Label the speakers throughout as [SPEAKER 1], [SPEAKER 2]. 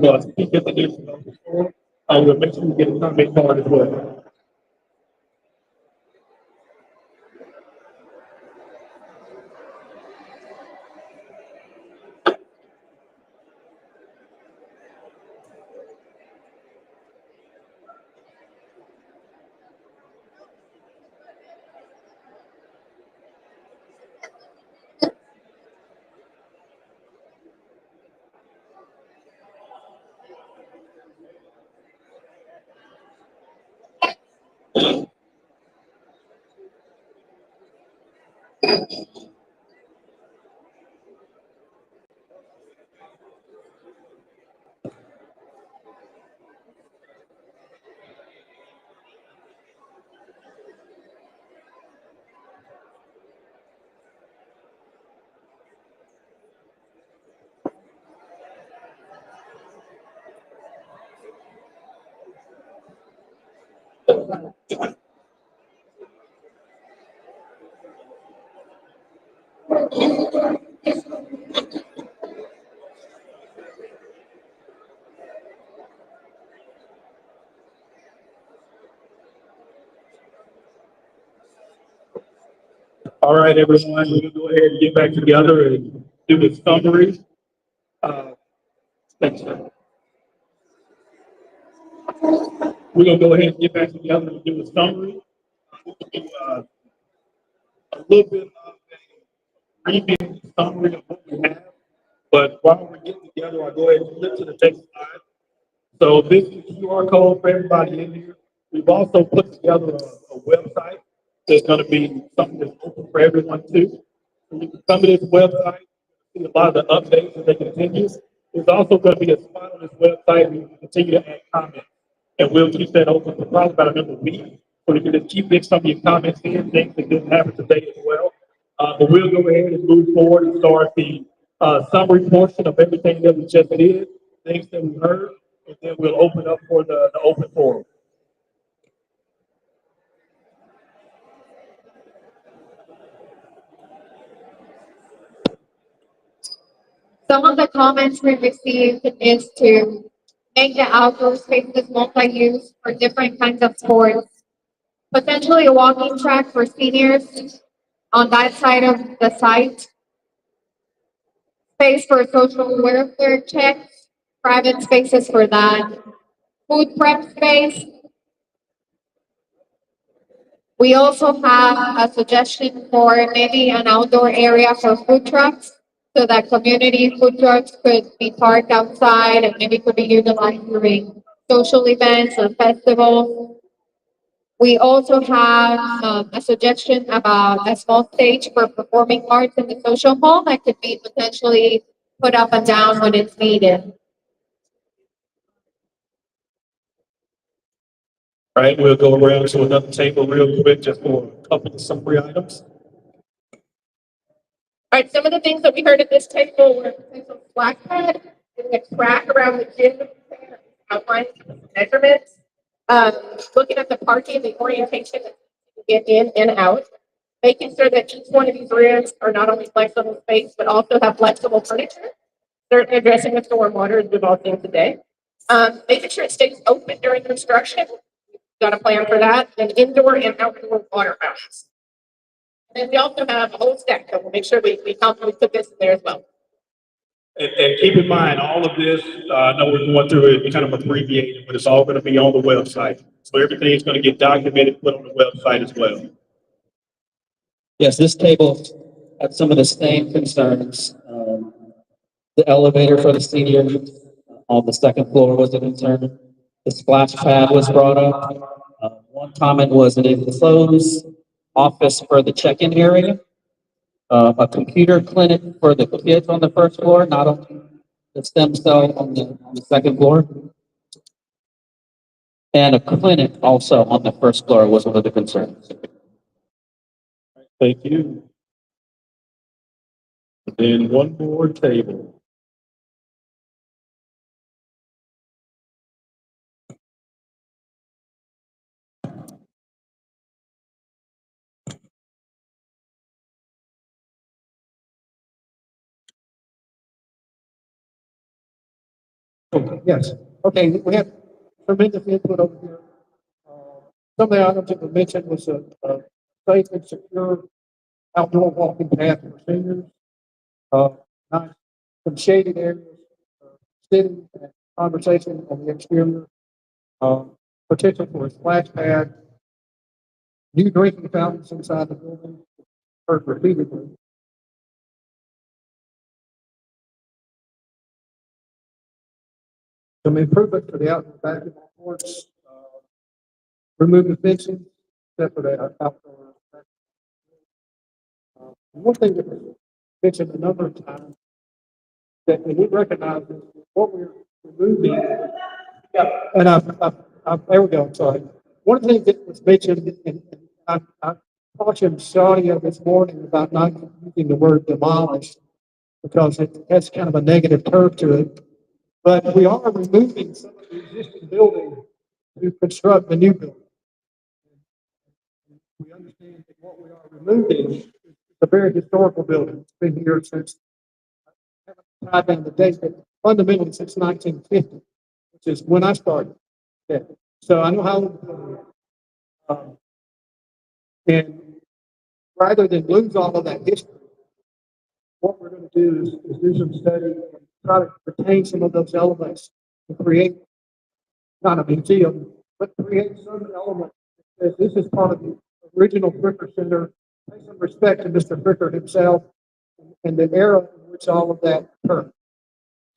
[SPEAKER 1] to speak at the national before, we'll make sure we get a comment card as well. All right, everyone, we're gonna go ahead and get back together and do the summary. Uh, thanks, sir. We're gonna go ahead and get back together and do a summary. A little bit of a review summary of what we have. But while we're getting together, I'll go ahead and flip to the next slide. So this is the QR code for everybody in here. We've also put together a website that's going to be something that's open for everyone too. So you can come to this website, see a lot of the updates as they continue. There's also going to be a spot on this website where you can continue to add comments. And we'll keep that open for probably about another week. So you can just keep getting some of your comments in, things that didn't happen today as well. But we'll go ahead and move forward and start the summary portion of everything that we just did, things that we heard, and then we'll open up for the open forum.
[SPEAKER 2] Some of the comments we received is to make the outdoor spaces multi-use for different kinds of sports. Potentially a walking track for seniors on that side of the site. Space for social welfare checks, private spaces for that. Food prep space. We also have a suggestion for maybe an outdoor area for food trucks so that community food trucks could be parked outside and maybe could be utilized during social events or festivals. We also have a suggestion about a small stage for performing arts in the social hall that could be potentially put up and down when it's needed.
[SPEAKER 1] All right, we'll go around to another table real quick just for a couple of summary items.
[SPEAKER 2] All right, some of the things that we heard at this table were potential splash pad and a track around the gym outlining measurements. Looking at the parking, the orientation to get in and out, making sure that each one of these rooms are not only flexible space, but also have flexible furniture. Certainly addressing the stormwater as we've all seen today. Making sure it stays open during construction. Got a plan for that. And indoor and outdoor water fountains. And we also have a whole stack, so we'll make sure we put this in there as well.
[SPEAKER 1] And keep in mind, all of this, I know we're going through it kind of abbreviated, but it's all going to be on the website. So everything is going to get documented, put on the website as well.
[SPEAKER 3] Yes, this table had some of the same concerns. The elevator for the seniors on the second floor was a concern. The splash pad was brought up. One comment was an enclosed office for the check-in area. A computer clinic for the kids on the first floor, not on the stem cell on the second floor. And a clinic also on the first floor was one of the concerns.
[SPEAKER 1] Thank you. And then one more table.
[SPEAKER 4] Okay, yes. Okay, we have tremendous input over here. Some of the items that were mentioned was a safe and secure outdoor walking path for seniors. Uh, nice, some shaded areas, uh, sitting and conversation on the exterior, potential for a splash pad, new drinking fountains inside the building, heard repeatedly. Some improvement to the outdoor basketball courts, remove the fencing, except for the outdoor. One thing that was mentioned a number of times that we recognize is what we're removing. Yeah, and there we go, I'm sorry. One of the things that was mentioned, and I cautioned Sadia this morning about not using the word demolish because it has kind of a negative curve to it. But we are removing some of the existing building to construct the new building. We understand that what we are removing is a very historical building. It's been here since, I haven't tied down the date, but fundamentally since 1950, which is when I started. Yeah. So I know how old the building is. And rather than lose all of that history, what we're going to do is do some study and try to retain some of those elements to create not a museum, but create some element that this is part of the original Fricker Center. Pay some respect to Mr. Fricker himself and the era in which all of that occurred.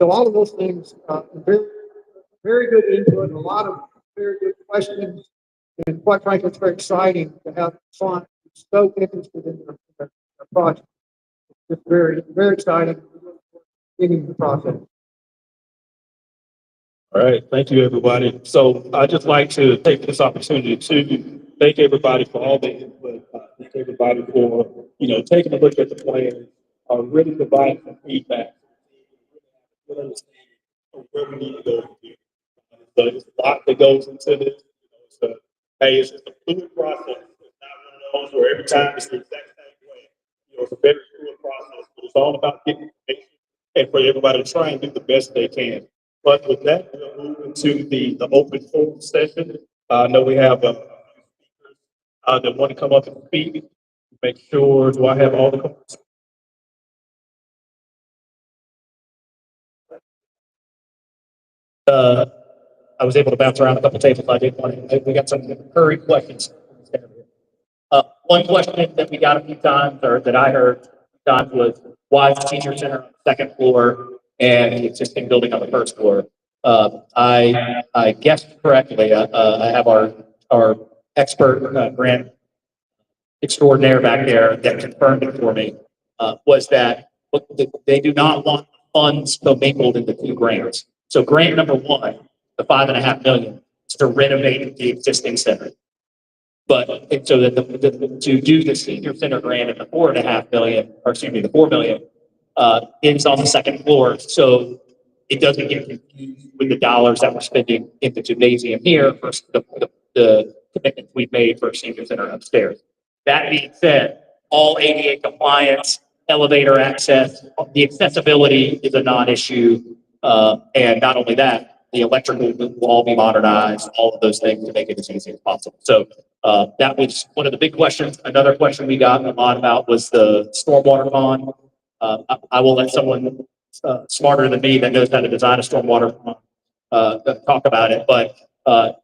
[SPEAKER 4] So all of those things, very, very good input, a lot of very good questions, and quite frankly, it's very exciting to have clients so interested in their project. It's very, very exciting. Getting the process.
[SPEAKER 1] All right, thank you, everybody. So I'd just like to take this opportunity to thank everybody for all the input. Thank everybody for, taking a look at the plan, really providing some feedback. Good understanding of where we need to go from here. So there's a lot that goes into this. So, hey, it's just a fluid process. It's not one of those where every time it's the exact same way. It's a very fluid process, but it's all about getting information and for everybody to try and do the best they can. But with that, we'll move into the open forum session. I know we have a few speakers that want to come up and speak. Make sure, do I have all the comments? I was able to bounce around a couple tables. I did want to, we got some current questions. One question that we got a few times, or that I heard a few times, was why is the senior center on the second floor and the existing building on the first floor? I guessed correctly. I have our expert grant extraordinaire back there that confirmed it for me. Was that they do not want funds commingled in the two grants. So grant number one, the 5.5 million, is to renovate the existing center. But and so that to do the senior center grant at the 4.5 million, or excuse me, the 4 million, is on the second floor. So it doesn't get confused with the dollars that we're spending in the gymnasium here versus the commitments we've made for a senior center upstairs. That being said, all ADA compliance, elevator access, the accessibility is a non-issue. And not only that, the electrical will all be modernized, all of those things to make it as easy as possible. So that was one of the big questions. Another question we got a lot about was the stormwater pond. I will let someone smarter than me that knows how to design a stormwater pond talk about it, but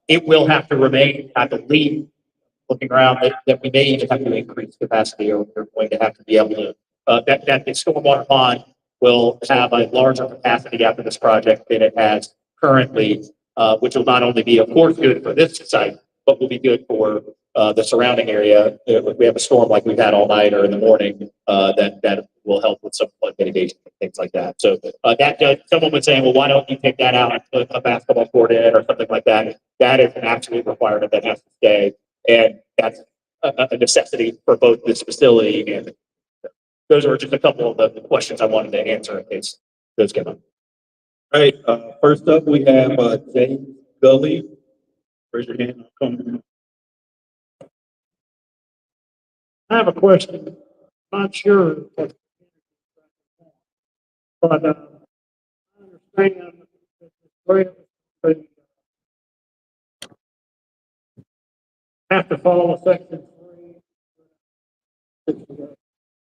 [SPEAKER 1] it will have to remain, I believe, looking around, that we may even have to increase capacity, or we're going to have to be able to, that the stormwater pond will have a larger capacity after this project than it has currently, which will not only be, of course, good for this site, but will be good for the surrounding area. If we have a storm like we've had all night or in the morning, that will help with some flood mitigation and things like that. So someone was saying, well, why don't you take that out and put a basketball court in or something like that? That is an absolute requirement that has to stay. And that's a necessity for both this facility and those are just a couple of the questions I wanted to answer in case those came up. All right, first up, we have James Gully. Raise your hand.
[SPEAKER 4] I have a question. I'm not sure, but I understand that the they have to follow section 3,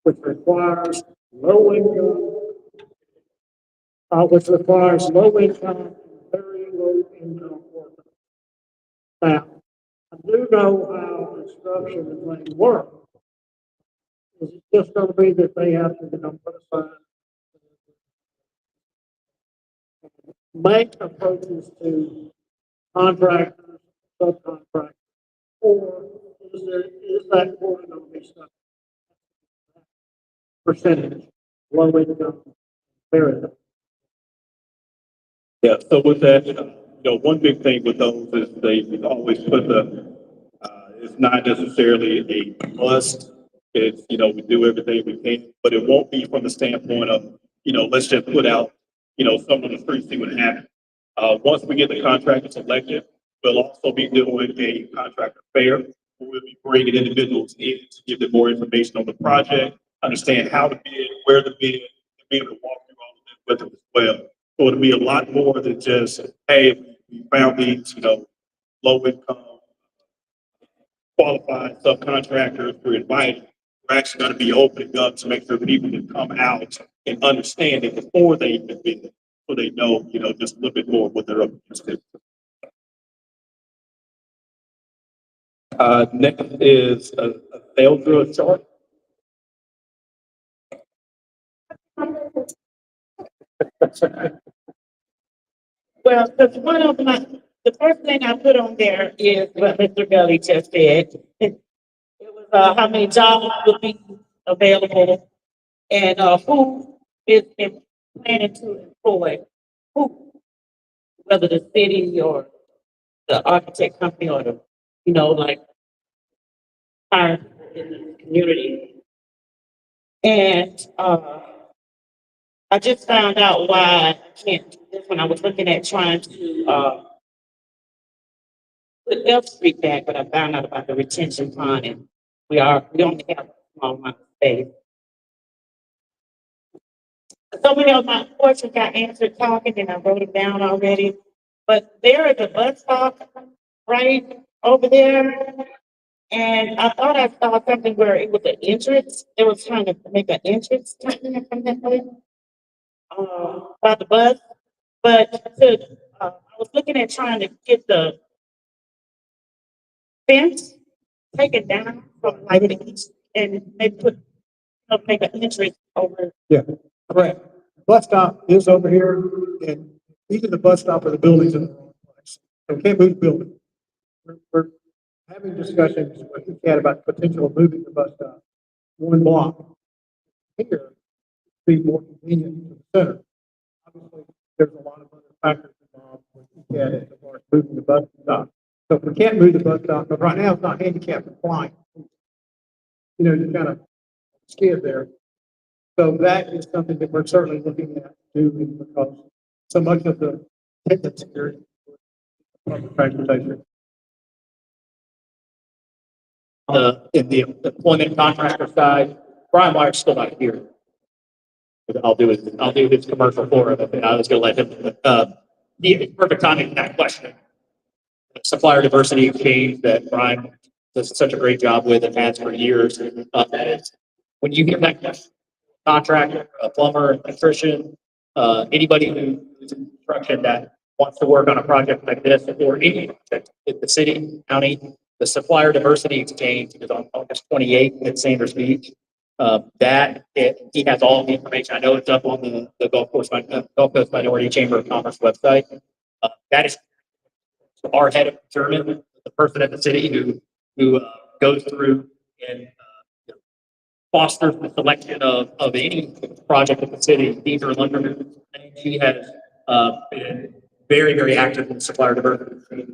[SPEAKER 4] which requires low income, and very low income workers. Now, I do know how construction and things work. It's just gonna be that they have to, put aside, make approaches to contractors, subcontractors, or is that going to be some percentage, low income, very low?
[SPEAKER 1] Yeah, so with that, one big thing with those is they always put it's not necessarily a must. It's, we do everything we can, but it won't be from the standpoint of, let's just put out, some on the street, see what happens. Once we get the contractor selected, we'll also be doing a contractor fair. We'll be bringing individuals in to give them more information on the project, understand how to bid, where to bid, and be able to walk through all of that with them as well. So it'll be a lot more than just, hey, we found these, low income qualified subcontractors to invite. We're actually going to be opening up to make sure people can come out and understand it before they even bid, so they know, just a little bit more what they're up against. Next is a failed through a chart.
[SPEAKER 5] Well, because one of the first thing I put on there is what Mr. Gully just said. It was, how many jobs will be available and, who is planning to employ who, whether the city or the architect company or the, like, hiring in the community. And, I just found out why I can't do this when I was looking at trying to, put F Street back, but I found out about the retention pond and we only have a small amount of space. So many of my questions got answered talking and I wrote it down already. But there is a bus stop right over there. And I thought I saw something where it was an entrance. They were trying to make an entrance from that way. By the bus. But I was looking at trying to get the fence taken down from like the east and maybe make an entrance over.
[SPEAKER 4] Yeah, correct. Bus stop is over here, and either the bus stop or the building's in the wrong place. So we can't move the building. We're having discussions with the cat about the potential of moving the bus stop one block here to be more convenient to the center. Obviously, there's a lot of other factors involved with the cat as far as moving the bus stop. So if we can't move the bus stop, but right now it's not handicap compliant. You're kind of scared there. So that is something that we're certainly looking at doing because so much of the tickets here is public transportation.
[SPEAKER 3] In the employment contractor side, Brian Meyer's still not here. I'll do his commercial for him, and I was gonna let him, the perfect timing for that question. Supplier diversity exchange that Brian does such a great job with and has for years. That is, when you hear that question, contractor, a plumber, an electrician, anybody who is in construction that wants to work on a project like this or any project in the city, county, the supplier diversity exchange is on August 28th at Sanders Beach. He has all the information. I know it's up on the Gulf Coast Minority Chamber of Commerce website. That is our head of procurement, the person at the city who goes through and fosters the selection of any project in the city. These are Lunderman, and she has been very, very active in supplier diversity.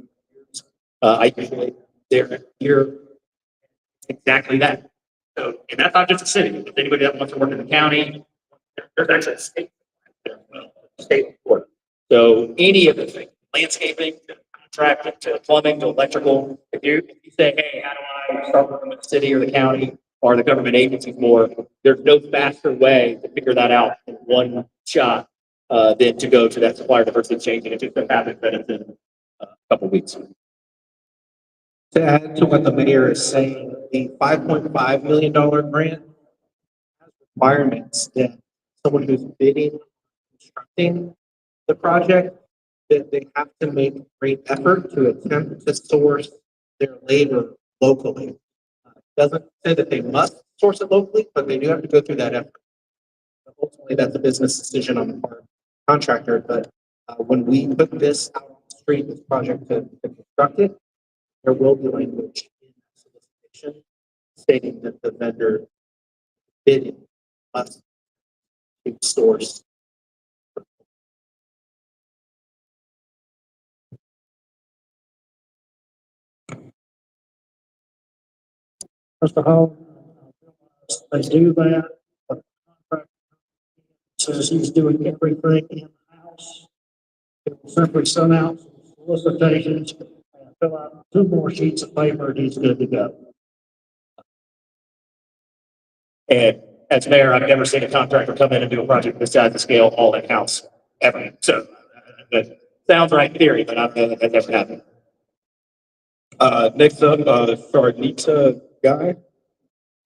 [SPEAKER 3] I usually they're here exactly that. So, and that's not just the city. If anybody that wants to work in the county, there's actually a state there, state board. So any of the things, landscaping, to contracting, to plumbing, to electrical, if you say, hey, how do I start working with the city or the county or the government agencies more, there's no faster way to figure that out in one shot then to go to that supplier diversity exchange, and it just so happens that it's in a couple weeks.
[SPEAKER 6] To add to what the mayor is saying, the $5.5 million grant has requirements that someone who's bidding, constructing the project, that they have to make great effort to attempt to source their labor locally. Doesn't say that they must source it locally, but they do have to go through that effort. Ultimately, that's a business decision on the part of the contractor, but when we put this out on the street, this project to construct it, there will be language in the solicitation stating that the vendor bidding must source.
[SPEAKER 4] Mr. Hall, they do that, but the contract says he's doing everything in-house. It will simply send out solicitations and fill out 2 more sheets of paper, and he's good to go.
[SPEAKER 3] And as mayor, I've never seen a contractor come in and do a project this size and scale all in-house, ever. So that sounds right in theory, but that never happened.
[SPEAKER 1] Next up, Sharnita Guy.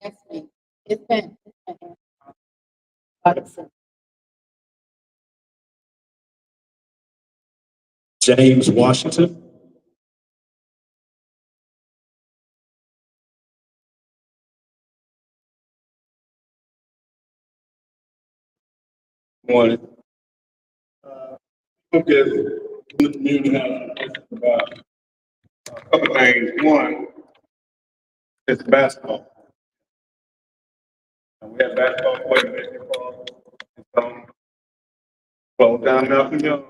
[SPEAKER 7] Yes, ma'am. It's been. Awesome.
[SPEAKER 1] James Washington. Morning.
[SPEAKER 8] Okay, in the community has about a couple things. One, it's basketball. And we have basketball court in basketball. It's gone. Close down Malcolm Young.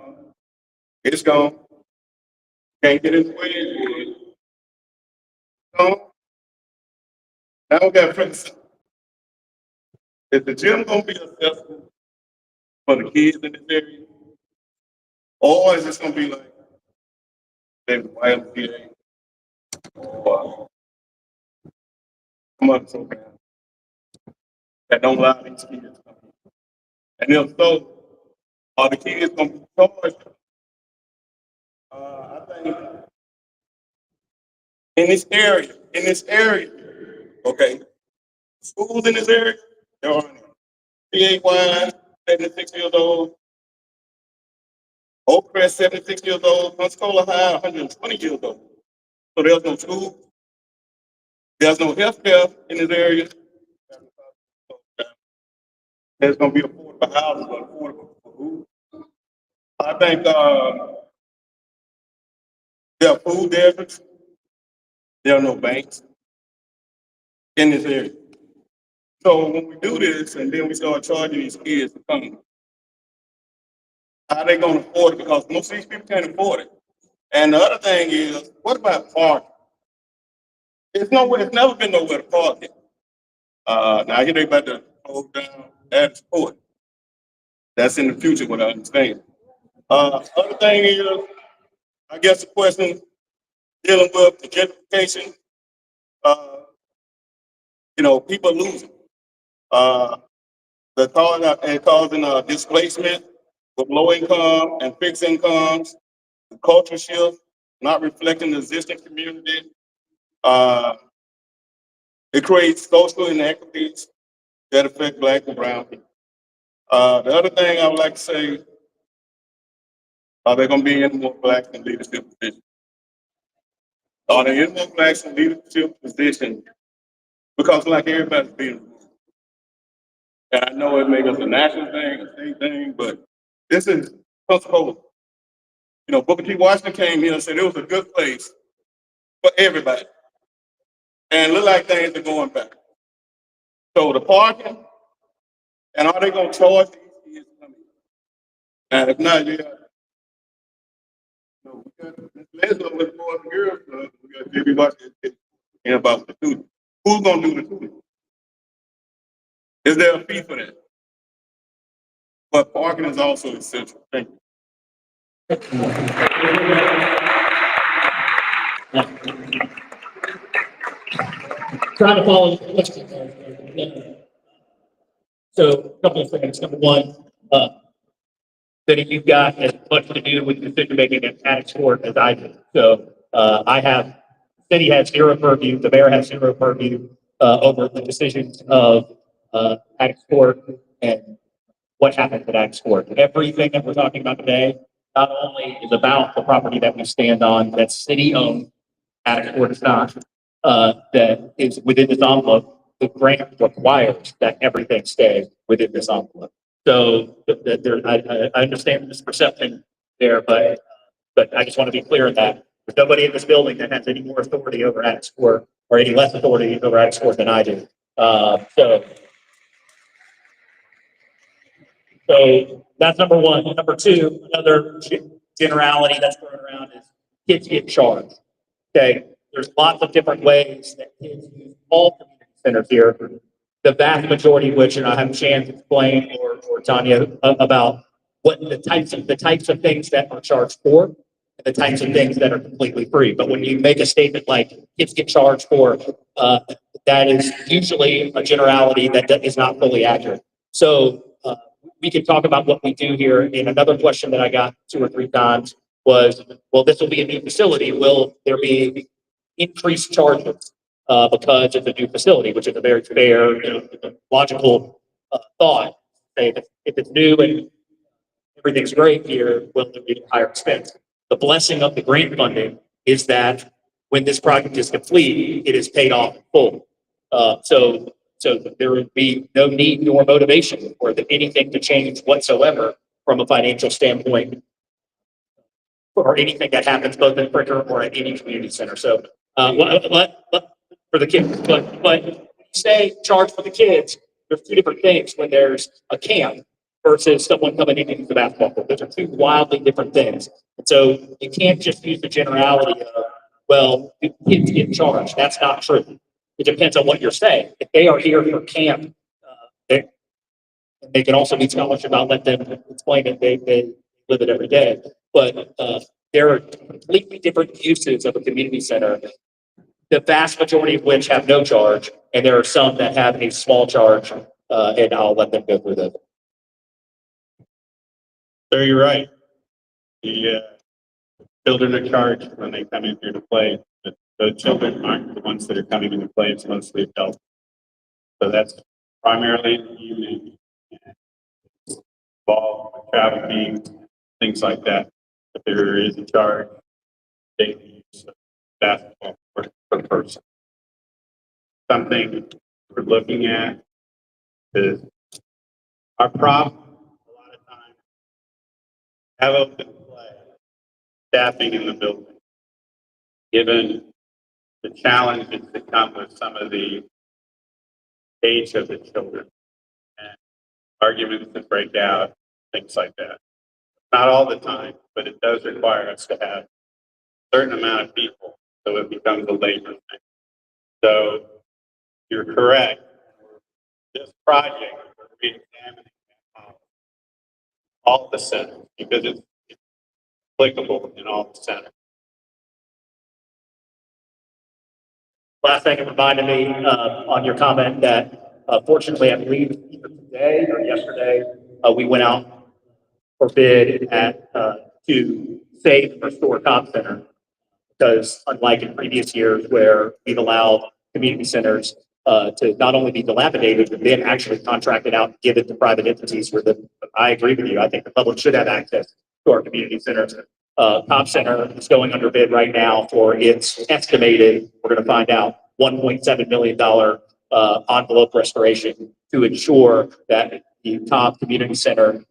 [SPEAKER 8] It's gone. Can't get into it. Gone. Now we got Prince. Is the gym gonna be accessible for the kids in this area? Or is this gonna be like maybe YMCA or some other program that don't allow these kids to come in? And if so, are the kids gonna be charged? I think in this area, okay, schools in this area, there are PAY, 76 years old, Oak Crest, 76 years old, Pensacola High, 120 years old. So there's no school, there's no health care in this area. There's gonna be affordable housing, but affordable for who? I think there are food deserts, there are no banks in this area. So when we do this and then we start charging these kids to come, how are they gonna afford it? Because most of these people can't afford it. And the other thing is, what about parking? It's never been nowhere to park it. Now I hear they about to close down that sport. That's in the future, what I understand. Other thing is, I guess the question dealing with the gentrification, people losing. The causing displacement with low income and fixed incomes, the culture shift, not reflecting the existing community. It creates social inequities that affect Black and brown people. The other thing I would like to say, are there going to be any more Blacks in leadership positions? Are there any more Blacks in leadership positions? Because like everybody's being, and I know it makes us a national thing, a state thing, but this is Pensacola. Booker T. Washington came here and said it was a good place for everybody. And look like things are going back. So the parking, and are they going to charge these kids coming? And if not, we got Leslie with Boys and Girls Club. We got JB Washington and about the tutoring. Who's going to do the tutoring? Is there a fee for that? But parking is also essential. Thank you.
[SPEAKER 3] Trying to follow the question. So a couple of things. Number one, City, you've got as much to do with decision making at tax court as I do. So, city has zero purview, the mayor has zero purview, over the decisions of, tax court and what happens at tax court. Everything that we're talking about today, not only is about the property that we stand on, that's city owned, tax court is not, that is within this envelope, the grant requires that everything stay within this envelope. So there, I understand this perception there, but I just want to be clear in that there's nobody in this building that has any more authority over tax court or any less authority over tax court than I do. So that's number one. Number two, another generality that's thrown around is kids get charged. Okay, there's lots of different ways that kids use all community centers here. The vast majority of which, and I have Shan explain or Tanya about what the types of things that are charged for, and the types of things that are completely free. But when you make a statement like kids get charged for, that is usually a generality that is not fully accurate. So we can talk about what we do here. And another question that I got 2 or 3 times was, well, this will be a new facility. Will there be increased charges because it's a new facility, which is a very fair, logical thought. Say if it's new and everything's great here, will there be higher expense? The blessing of the grant funding is that when this project is complete, it is paid off in full. So there would be no need nor motivation for anything to change whatsoever from a financial standpoint or anything that happens both in Fricker or at any community center. So, for the kids, but when you say charge for the kids, there's 2 different things when there's a camp versus someone coming in and use the basketball court. Those are 2 wildly different things. And so you can't just use the generality of, well, do kids get charged? That's not true. It depends on what you're saying. If they are here for camp, they can also be scholarship. I'll let them explain it. They live it every day. But there are completely different uses of a community center, the vast majority of which have no charge, and there are some that have a small charge, and I'll let them go through those.
[SPEAKER 8] So you're right. The children are charged when they come in here to play, but the children aren't the ones that are coming in to play. It's mostly adults. So that's primarily in the evening. Ball, trafficking, things like that. But there is a charge, daily use of basketball per person. Something we're looking at is our problem a lot of times have open play, staffing in the building, given the challenges that come with some of the age of the children and arguments that break out, things like that. Not all the time, but it does require us to have a certain amount of people, so it becomes a labor thing. So you're correct. This project, we're re-examining all the centers because it's applicable in all the centers.
[SPEAKER 3] Last thing it reminded me on your comment that fortunately, I believe either today or yesterday, we went out for bid at to save and restore Cobb Center. Because unlike in previous years where we've allowed community centers to not only be dilapidated, but then actually contracted out and give it to private entities I agree with you. I think the public should have access to our community centers. Cobb Center is going under bid right now for its estimated, we're going to find out, $1.7 million envelope restoration to ensure that the Cobb Community Center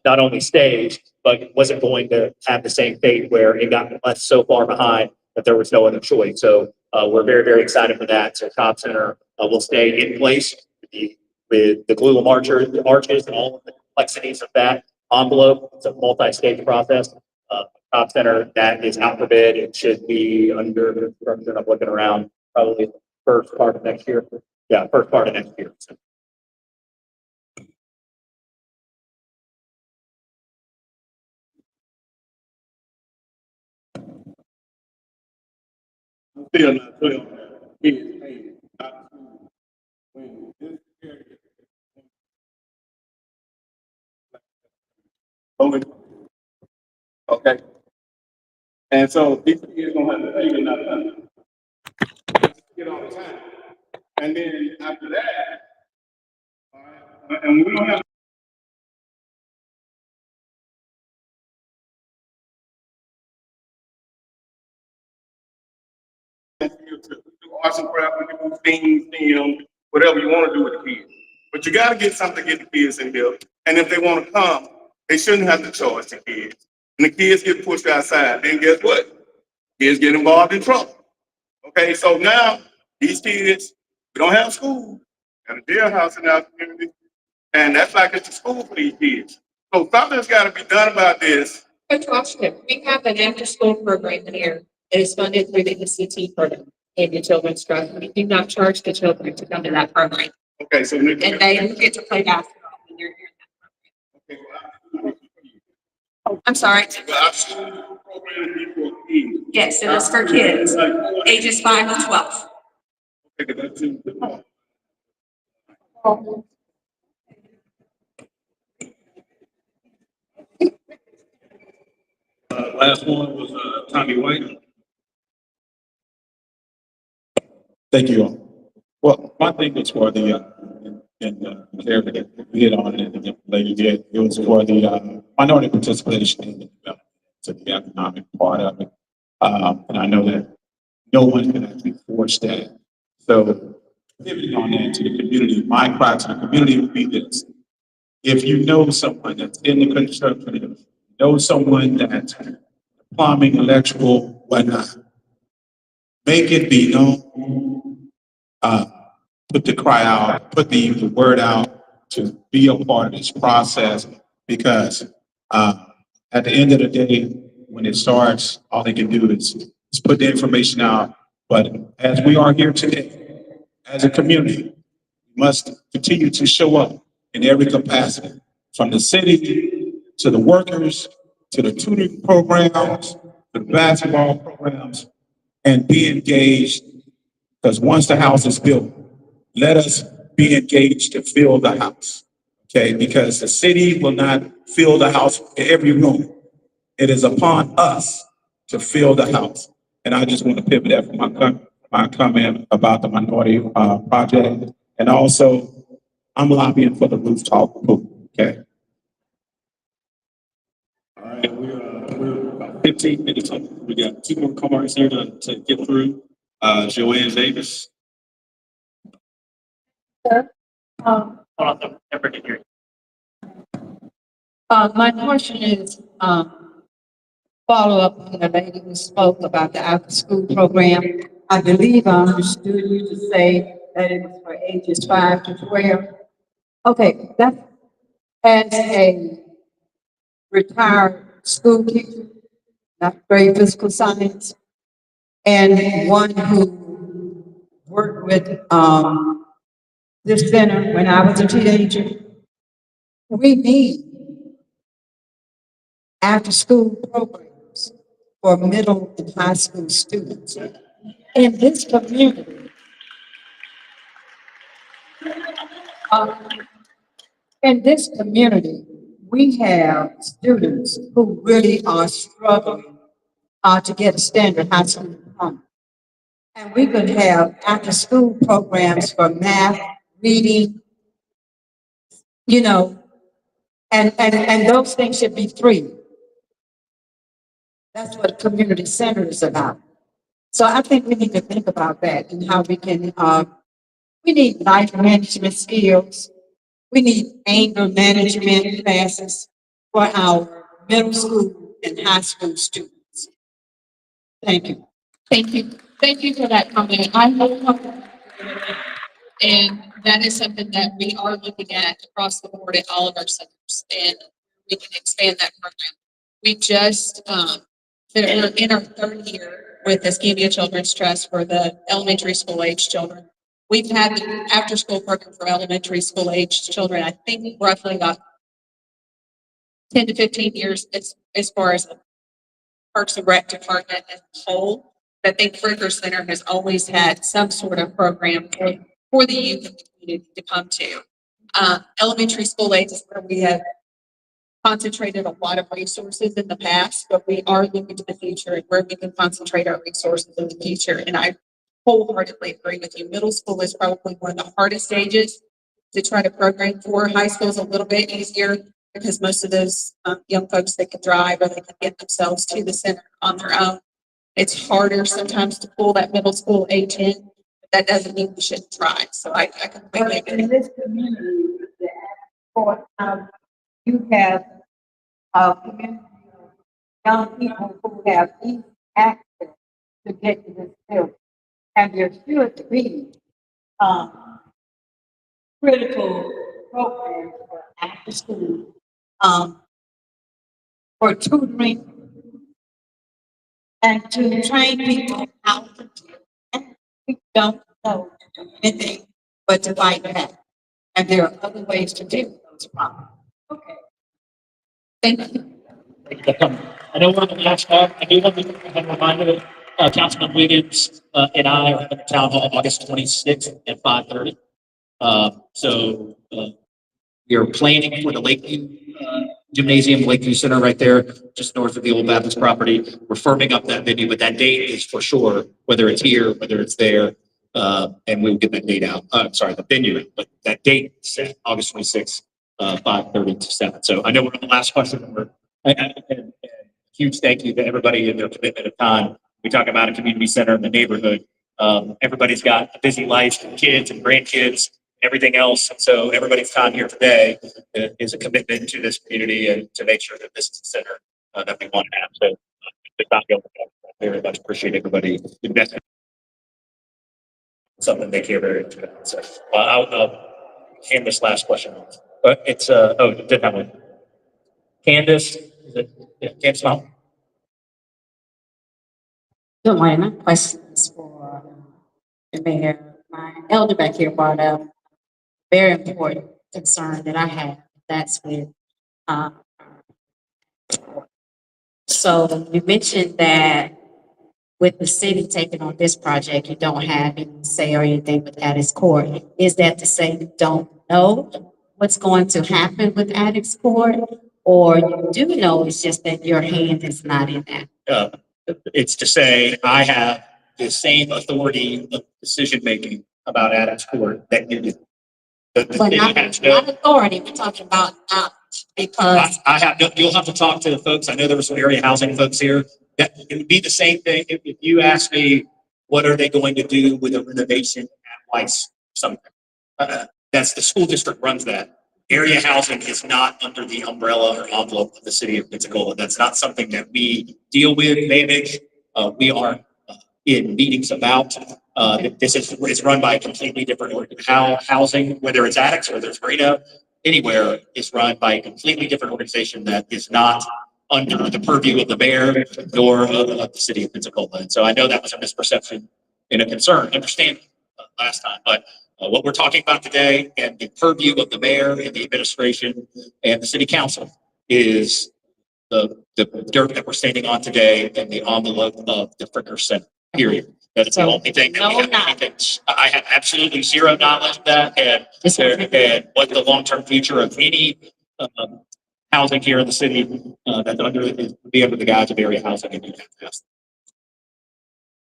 [SPEAKER 3] not only stays, but wasn't going to have the same fate where it got left so far behind that there was no other choice. So we're very, very excited for that. So Cobb Center will stay in place with the glue arches and all of the complexities of that envelope. It's a multi-stage process. Cobb Center, that is out for bid. It should be under construction. I'm looking around probably first part of next year. Yeah, first part of next year. So.
[SPEAKER 8] Still not clear on that. Kids pay not to when this area only Okay? And so these kids don't have to pay me nothing. Get all the time. And then after that, all right, and we don't have to do arts and crafts, we can do things, film, whatever you want to do with the kids. But you got to get something to get the kids in here. And if they want to come, they shouldn't have to charge the kids. And the kids get pushed outside. Then guess what? Kids get involved in trouble. Okay, so now these kids, we don't have school, got a jailhouse in our community, and that's like it's a school for these kids. So something's got to be done about this.
[SPEAKER 2] Coach Washington, we have an after-school program here that is funded through the ECT program in the Children's Trust. We do not charge the children to come to that program.
[SPEAKER 8] Okay, so
[SPEAKER 2] And they get to play basketball when they're here in that program. I'm sorry.
[SPEAKER 8] Well, our school program is for kids.
[SPEAKER 2] Yes, it is for kids, ages 5 to 12.
[SPEAKER 8] Okay, that's it.
[SPEAKER 1] Last one was, Tommy White.
[SPEAKER 6] Thank you all.
[SPEAKER 1] Well, my thing was for the, Claire that we hit on it, and the lady did, it was for the, minority participation in the development, to the economic part of it. And I know that no one can actually force that. So pivoting on that to the community, my cry to the community would be this. If you know someone that's in the construction, if you know someone that's plumbing, electrical, whatnot, make it be known. Put the cry out, put the word out to be a part of this process, because at the end of the day, when it starts, all they can do is put the information out. But as we are here today, as a community, we must continue to show up in every capacity, from the city to the workers, to the tutoring programs, to the basketball programs, and be engaged. Because once the house is built, let us be engaged to fill the house. Okay, because the city will not fill the house in every room. It is upon us to fill the house. And I just want to pivot that from my comment about the minority project. And also, I'm lobbying for the rooftop pool. Okay. All right, we're about 15 minutes up. We got two more cards here to get through. Joanne Davis.
[SPEAKER 9] Um, my question is, follow up on the lady who spoke about the after-school program. I believe I understood you to say that it was for ages 5 to 12. Okay, that's as a retired school teacher, not very physical science, and one who worked with, this center when I was a teenager. We need after-school programs for middle and high school students. In this community, uh, we have students who really are struggling to get a standard high school diploma. And we could have after-school programs for math, reading, you know, and those things should be free. That's what a community center is about. So I think we need to think about that and how we can, we need life management skills. We need anger management classes for our middle school and high school students. Thank you.
[SPEAKER 2] Thank you. Thank you for that comment. I hope, and that is something that we are looking at across the board at all of our centers, and we can expand that program. We just, we're in our 3rd year with the Scandia Children's Trust for the elementary school age children. We've had the after-school program for elementary school age children, I think roughly about 10 to 15 years as far as the Parks and Rec department as a whole. I think Fricker Center has always had some sort of program for the youth of the community to come to. Elementary school age is where we have
[SPEAKER 9] concentrated a lot of resources in the past, but we are looking to the future and where we can concentrate our resources in the future. And I wholeheartedly agree with you. Middle school is probably one of the hardest stages to try to program for. High school is a little bit easier because most of those young folks, they can drive or they can get themselves to the center on their own. It's harder sometimes to pull that middle school age in. But that doesn't mean we shouldn't try. So I completely
[SPEAKER 7] But in
[SPEAKER 9] agree.
[SPEAKER 7] this community, the sport, you have community of young people who have easy access to get to this field. And there should be critical programs for after school, um, for tutoring and to train people how to do it. We don't know to do anything but to fight back. And there are other ways to deal with those problems. Okay.
[SPEAKER 9] Thank you.
[SPEAKER 3] I know we're on the last call. I do want to remind you, Councilman Wiggins, and I are at the town hall August 26th at 5:30. We are planning for the Lakeview, Gymnasium, Lakeview Center right there, just north of the old Baptist property. We're firming up that venue, but that date is for sure, whether it's here, whether it's there. And we'll get that date out. Sorry, the venue, but that date is set, August 26th, 5:30 to 7. So I know we're on the last question. And huge thank you to everybody and their commitment of time. We talk about a community center in the neighborhood. Everybody's got a busy life, kids and grandkids, everything else. And so everybody's time here today is a commitment to this community and to make sure that this is the center that we want to have. So I very much appreciate everybody investing in something they care very much about. So I'll hand this last question off. It's, didn't have one. Candace, is it, yeah, Candace Mountain?
[SPEAKER 9] Good morning. My question is for the mayor. My elder back here brought up a very important concern that I have. That's with, uh, so you mentioned that with the city taking on this project, you don't have any say or anything with Addis Court. Is that to say you don't know what's going to happen with Addis Court? Or you do know, it's just that your hand is not in that?
[SPEAKER 3] It's to say I have the same authority of decision making about Adams Court that you do. The
[SPEAKER 9] But
[SPEAKER 3] city
[SPEAKER 9] not,
[SPEAKER 3] has no.
[SPEAKER 9] not authority, we're talking about knowledge, because
[SPEAKER 3] I have, you'll have to talk to the folks. I know there were some area housing folks here. That it would be the same thing if you asked me, what are they going to do with a renovation at Weiss? Something. That's the school district runs that. Area housing is not under the umbrella or envelope of the city of Pensacola. That's not something that we deal with, manage. We are in meetings about. This is run by a completely different housing, whether it's Addicts or whether it's Reno, anywhere is run by a completely different organization that is not under the purview of the mayor nor of the city of Pensacola. And so I know that was a misperception and a concern, understand last time, but what we're talking about today and the purview of the mayor and the administration and the city council is the dirt that we're standing on today and the envelope of the Fricker Center, period. That is the only thing that we have anything. I have absolutely zero knowledge of that and what the long-term future of any housing here in the city that's under be under the guise of area housing and you have to ask.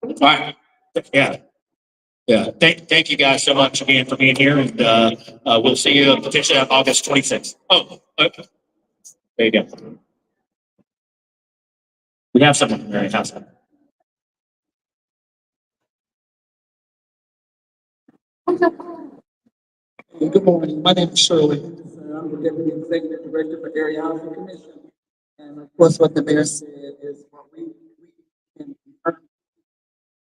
[SPEAKER 3] All right. Yeah. Yeah. Thank you guys so much again for being here and we'll see you potentially on August 26th. Oh, okay. There you go. We have someone in area housing.
[SPEAKER 4] Good morning. My name is Shirley. I'm the Deputy Executive Director for Area Housing Commission. And of course, what the mayor said is what we can earn.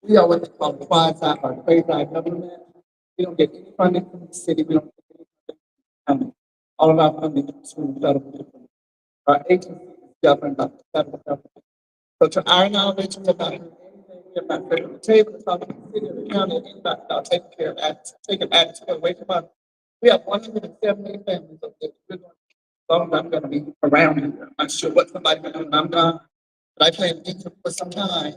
[SPEAKER 4] We are what they call quasi or quasi-government. We don't get any funding from the city. We don't get any funding from the county. All of our funding comes from the federal government. Our agency is governed by the federal government. So to our knowledge, we have not heard anything. We have not heard on the table talking to the city or the county about taking care of addicts, taking addicts away from us. We have 170 families of this. We're going, as long as I'm going to be around here. I'm not sure what somebody's going to do when I'm gone, but I plan to be here for some time.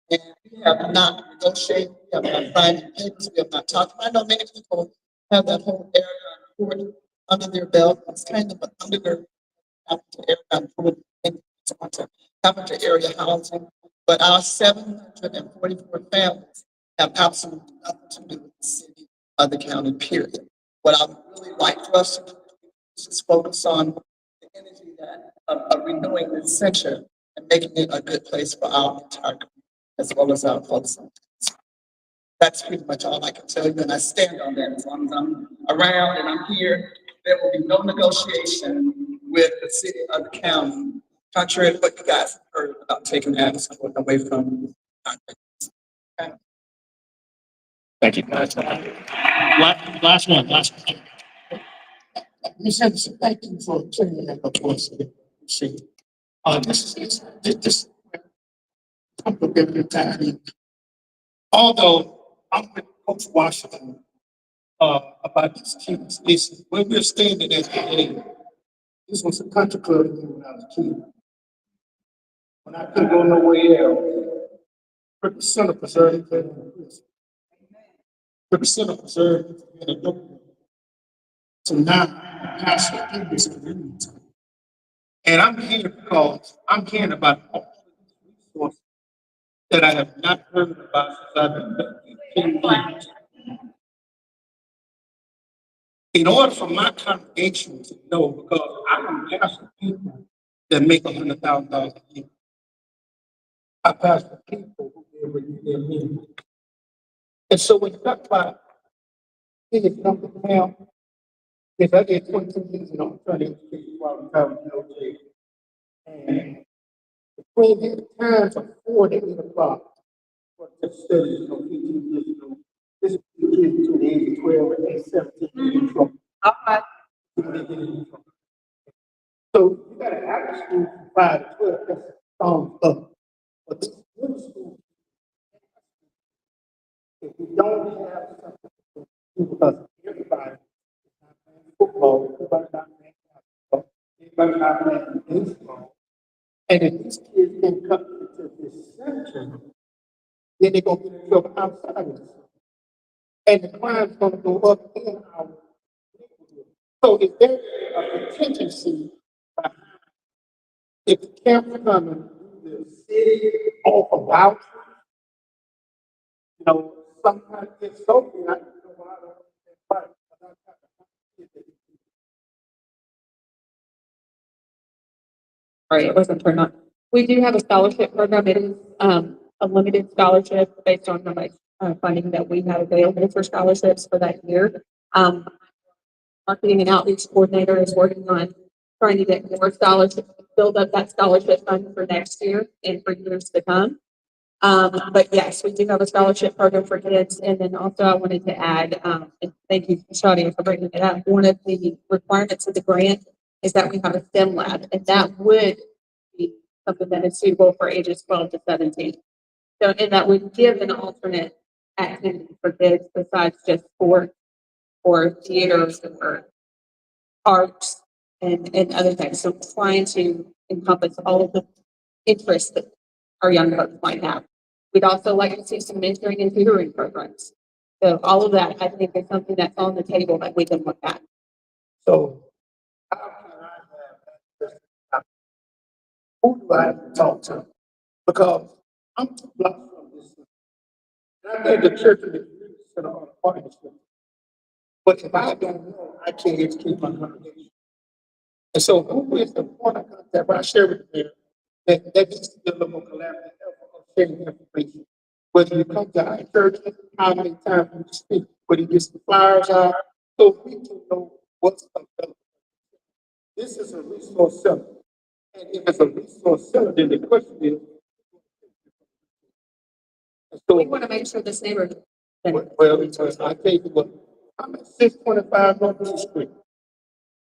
[SPEAKER 4] And we have not negotiated, we have not signed any papers, we have not talked. I know many people have that whole area of court under their belt, it's kind of under their
[SPEAKER 10] Happen to area housing, but our 744 families have absolutely nothing to do with the city or the county, period. What I would really like for us to do is just focus on the energy that of renewing this center and making it a good place for our entire community, as well as our folks. That's pretty much all I can tell you, and I stand on that. As long as I'm around and I'm here, there will be no negotiation with the city or the county, contrary to what you guys have heard about taking that away from.
[SPEAKER 1] Thank you. Last one. Ms. Henderson, thank you for clearing that up for us. See, this complicated time. Although I'm with Coach Washington, about these kids, this, when we're standing at the game, this was a country club when I was a kid. When I couldn't go nowhere else, put the center preserved, put the center preserved in a document. So now, pastor in this community. And I'm here because I'm hearing about all these resources that I have not heard about since I've been back in 10 years. In order for my congregation to know, because I don't pastor people that make $100,000 a year. I pastor people who give what their means. And so when you talk about biggest number now, if I get 22 years and I'm turning while I'm traveling to and between the times of 4 to 8 o'clock, for just studies, 15 years ago, this is the kids between the age of 12 and 17 years old. So you got an after school from 5 to 12, that's thumbs up. But this middle school, if you don't have something, because everybody is not playing football, everybody not playing basketball, everybody not playing baseball. And if these kids can come into this center, then they're gonna get in trouble outside of this. And the crime's gonna go up in our neighborhood. So if there's a contingency, if the camera coming, the city off about, you know, sometimes it's so, I don't know why I don't fight.
[SPEAKER 2] Sorry, it wasn't turned on. We do have a scholarship program. It is a limited scholarship based on how much funding that we have available for scholarships for that year. Marketing and outreach coordinator is working on trying to get more scholarships, build up that scholarship fund for next year and for years to come. But yes, we do have a scholarship program for kids. And then also I wanted to add, and thank you, Shadia, for bringing it up. One of the requirements of the grant is that we have a STEM lab, and that would be something that is suitable for ages 12 to 17. So, and that would give an alternate activity for kids besides just sports or theaters or arts and other things. So trying to encompass all of the interests that our young folks might have. We'd also like to see some mentoring and tutoring programs. So all of that, I think, is something that's on the table that we can look at.
[SPEAKER 1] So how can I have access? Who do I have to talk to? Because I'm 2 blocks from this. And I think the church and the community center are a partnership. But if I don't know, I can't educate my congregation. And so who is the point of contact? What I share with you that needs to be a little more collaborative effort of sharing information. Whether you come to our church, how many times you speak, whether you get some flyers out, so we can know what's available. This is a resource center. And if it's a resource center, then the question is. So
[SPEAKER 2] We want to make sure this neighborhood.
[SPEAKER 1] well, because I tell you what, I'm at 625 North Street.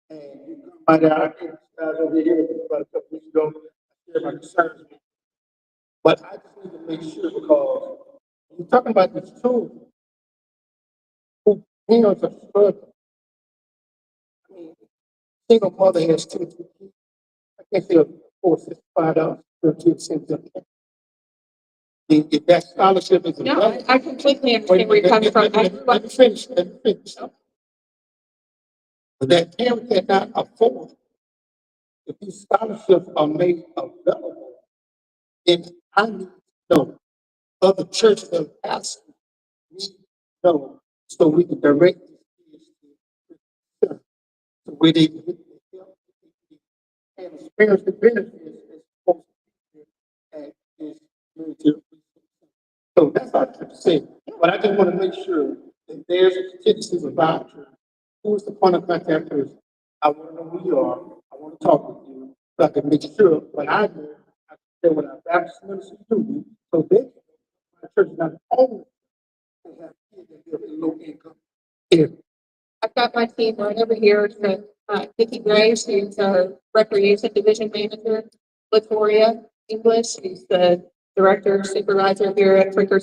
[SPEAKER 1] And you come by there, I think guys over here about a couple weeks ago, I share my concerns. But I just need to make sure because you're talking about these children who parents are struggling. I mean, single mother has 2 kids. I can't say $465 per kid sent them. If that scholarship is
[SPEAKER 2] No, I completely understand where you're coming from.
[SPEAKER 1] Let me finish. But that parent cannot afford
[SPEAKER 4] if these scholarships are made available, then I need to know other churches that ask me to know so we can direct these kids to where they can get the help and experience the benefits as opposed to at this military. So that's all I have to say. But I just want to make sure that there's a contingency about who is the point of contact person. I want to know who you are. I want to talk with you so I can make sure when I do, I can share what our Baptist ministers do. So they, my church is not only to have kids that live in low income areas.
[SPEAKER 2] I've got my team right over here. So, Nikki Gray, she's our recreation division manager. Latoria English, she's the director supervisor here at Freaker.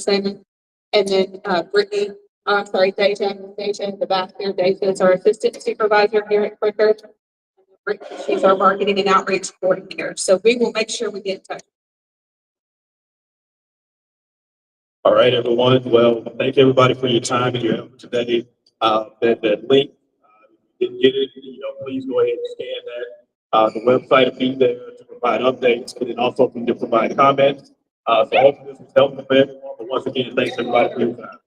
[SPEAKER 2] And then, Brittany, I'm sorry, Deja in the back here. Deja is our assistant supervisor here at Freaker. Brittany, she's our marketing and outreach coordinator. So we will make sure we get in touch.
[SPEAKER 1] All right, everyone. Well, thank everybody for your time and your effort today. That link, didn't get it, please go ahead and scan that. The website will be there to provide updates, but then also for you to provide comments. So hopefully this was helpful for everyone. But once again, thanks everybody for your time.